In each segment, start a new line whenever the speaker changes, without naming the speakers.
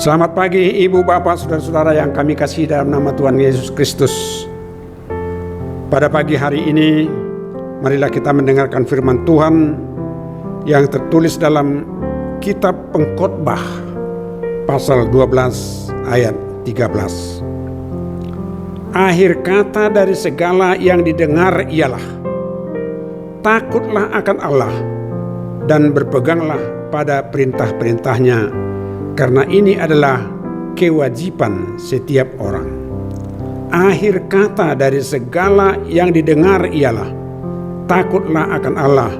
Selamat pagi Ibu Bapak Saudara-saudara yang kami kasihi dalam nama Tuhan Yesus Kristus. Pada pagi hari ini marilah kita mendengarkan firman Tuhan yang tertulis dalam kitab Pengkhotbah pasal 12 ayat 13. Akhir kata dari segala yang didengar ialah takutlah akan Allah dan berpeganglah pada perintah-perintahnya, karena ini adalah kewajiban setiap orang. Akhir kata dari segala yang didengar ialah takutlah akan Allah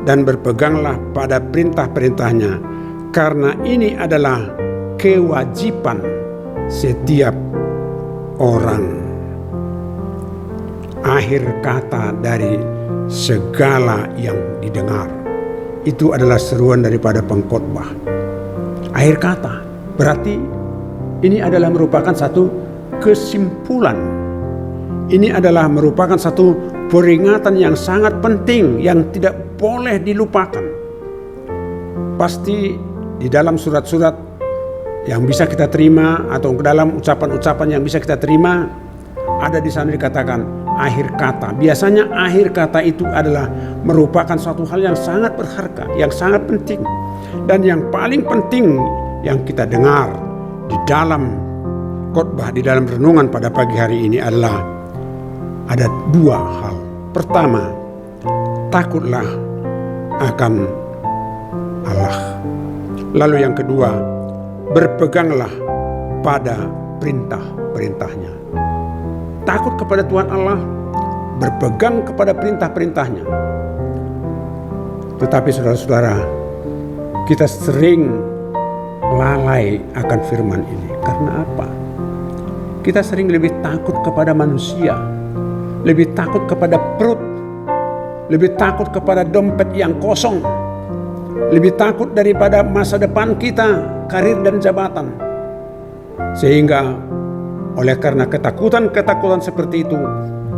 dan berpeganglah pada perintah-perintahnya, karena ini adalah kewajiban setiap orang. Akhir kata dari segala yang didengar, itu adalah seruan daripada pengkhotbah. Akhir kata berarti ini adalah merupakan satu kesimpulan. Ini adalah merupakan satu peringatan yang sangat penting yang tidak boleh dilupakan. Pasti di dalam surat-surat yang bisa kita terima atau dalam ucapan-ucapan yang bisa kita terima, ada di sana dikatakan akhir kata. Biasanya akhir kata itu adalah merupakan suatu hal yang sangat berharga, yang sangat penting. Dan yang paling penting yang kita dengar di dalam khotbah, di dalam renungan pada pagi hari ini adalah ada dua hal. Pertama, takutlah akan Allah. Lalu yang kedua, berpeganglah pada perintah-perintahnya. Takut kepada Tuhan Allah, berpegang kepada perintah-perintahnya. Tetapi saudara-saudara, kita sering lalai akan firman ini. Karena apa? Kita sering lebih takut kepada manusia, lebih takut kepada perut, lebih takut kepada dompet yang kosong, lebih takut daripada masa depan kita, karir dan jabatan. Sehingga oleh karena ketakutan-ketakutan seperti itu,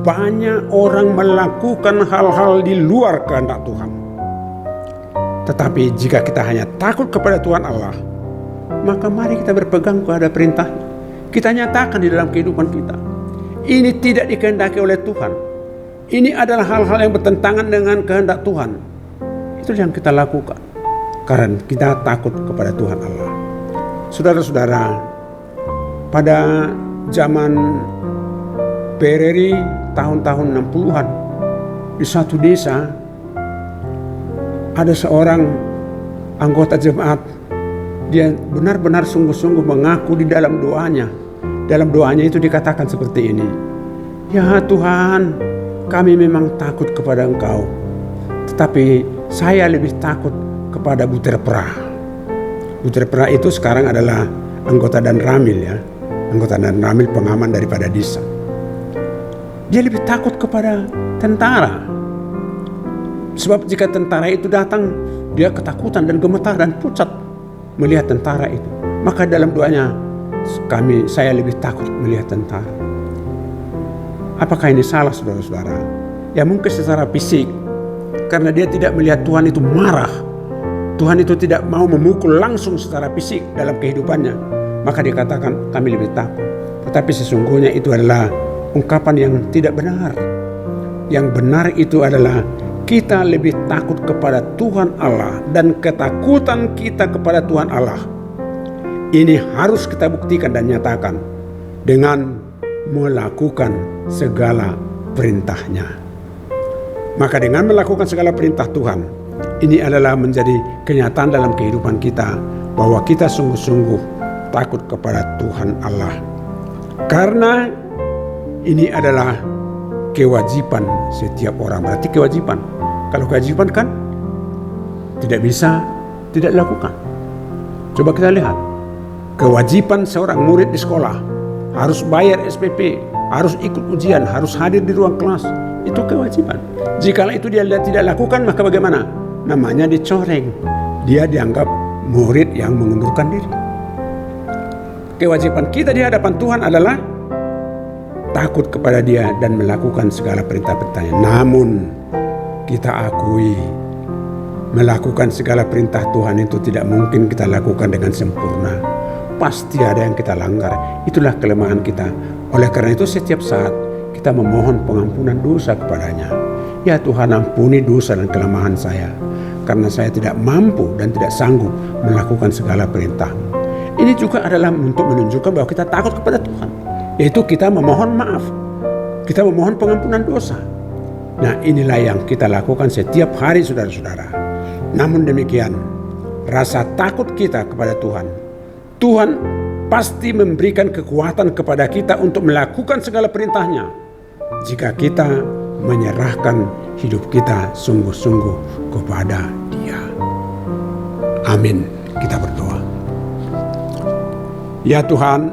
banyak orang melakukan hal-hal di luar kehendak Tuhan. Tetapi jika kita hanya takut kepada Tuhan Allah, maka mari kita berpegang kepada perintahnya. Kita nyatakan di dalam kehidupan kita, ini tidak dikehendaki oleh Tuhan. Ini adalah hal-hal yang bertentangan dengan kehendak Tuhan. Itu yang kita lakukan karena kita takut kepada Tuhan Allah. Saudara-saudara, pada zaman PRRI tahun-tahun 60-an, di satu desa ada seorang anggota jemaat. Dia benar-benar sungguh-sungguh mengaku di dalam doanya. Dalam doanya itu dikatakan seperti ini, ya Tuhan, kami memang takut kepada Engkau, tetapi saya lebih takut kepada Buter Pra. Buter Pra itu sekarang adalah anggota Dan Ramil, ya, anggota Dan Ramil, pengaman daripada desa. Dia lebih takut kepada tentara. Sebab jika tentara itu datang, dia ketakutan dan gemetar dan pucat melihat tentara itu. Maka dalam doanya, saya lebih takut melihat tentara. Apakah ini salah, saudara-saudara? Ya mungkin secara fisik, karena dia tidak melihat Tuhan itu marah. Tuhan itu tidak mau memukul langsung secara fisik dalam kehidupannya. Maka dia katakan kami lebih takut. Tetapi sesungguhnya itu adalah ungkapan yang tidak benar. Yang benar itu adalah kita lebih takut kepada Tuhan Allah, dan ketakutan kita kepada Tuhan Allah ini harus kita buktikan dan nyatakan dengan melakukan segala perintahnya. Maka dengan melakukan segala perintah Tuhan, ini adalah menjadi kenyataan dalam kehidupan kita bahwa kita sungguh-sungguh takut kepada Tuhan Allah. Karena ini adalah kewajiban setiap orang. Berarti kewajiban. Kalau kewajiban kan tidak bisa tidak dilakukan. Coba kita lihat. Kewajiban seorang murid di sekolah harus bayar SPP, harus ikut ujian, harus hadir di ruang kelas. Itu kewajiban. Jika itu dia tidak lakukan, maka bagaimana? Namanya dicoreng. Dia dianggap murid yang mengundurkan diri. Kewajiban kita di hadapan Tuhan adalah takut kepada Dia dan melakukan segala perintah-perintahnya. Namun kita akui melakukan segala perintah Tuhan itu tidak mungkin kita lakukan dengan sempurna. pasti ada yang kita langgar. Itulah kelemahan kita. Oleh karena itu setiap saat kita memohon pengampunan dosa kepadanya. Ya Tuhan, ampuni dosa dan kelemahan saya, karena saya tidak mampu dan tidak sanggup melakukan segala perintah-Mu. Ini juga adalah untuk menunjukkan bahwa kita takut kepada Tuhan, yaitu kita memohon maaf, kita memohon pengampunan dosa. Nah, inilah yang kita lakukan setiap hari, saudara-saudara. Namun demikian, rasa takut kita kepada Tuhan pasti memberikan kekuatan kepada kita untuk melakukan segala perintah-Nya jika kita menyerahkan hidup kita sungguh-sungguh kepada Dia. Amin. Kita berdoa. Ya Tuhan,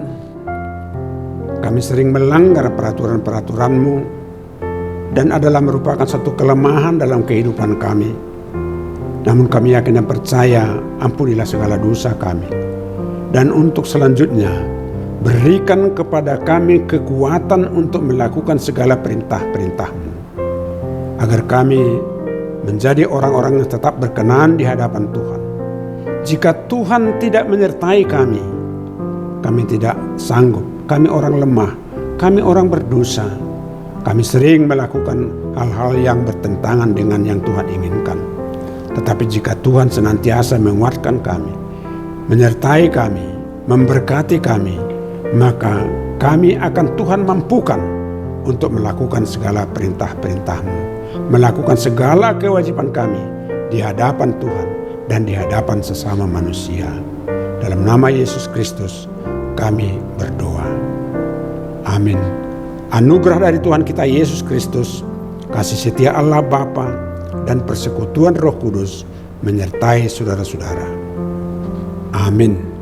kami sering melanggar peraturan-peraturan-Mu dan adalah merupakan satu kelemahan dalam kehidupan kami. Namun kami yakin dan percaya, ampunilah segala dosa kami. Dan untuk selanjutnya, berikan kepada kami kekuatan untuk melakukan segala perintah-perintah-Mu, agar kami menjadi orang-orang yang tetap berkenan di hadapan Tuhan. Jika Tuhan tidak menyertai kami tidak sanggup. Kami orang lemah, kami orang berdosa. Kami sering melakukan hal-hal yang bertentangan dengan yang Tuhan inginkan. Tetapi jika Tuhan senantiasa menguatkan kami, menyertai kami, memberkati kami, maka kami akan Tuhan mampukan untuk melakukan segala perintah-perintah-Mu, melakukan segala kewajiban kami di hadapan Tuhan dan di hadapan sesama manusia. Dalam nama Yesus Kristus kami berdoa. Amin. Anugerah dari Tuhan kita Yesus Kristus, kasih setia Allah Bapa, dan persekutuan Roh Kudus menyertai saudara-saudara. Amin.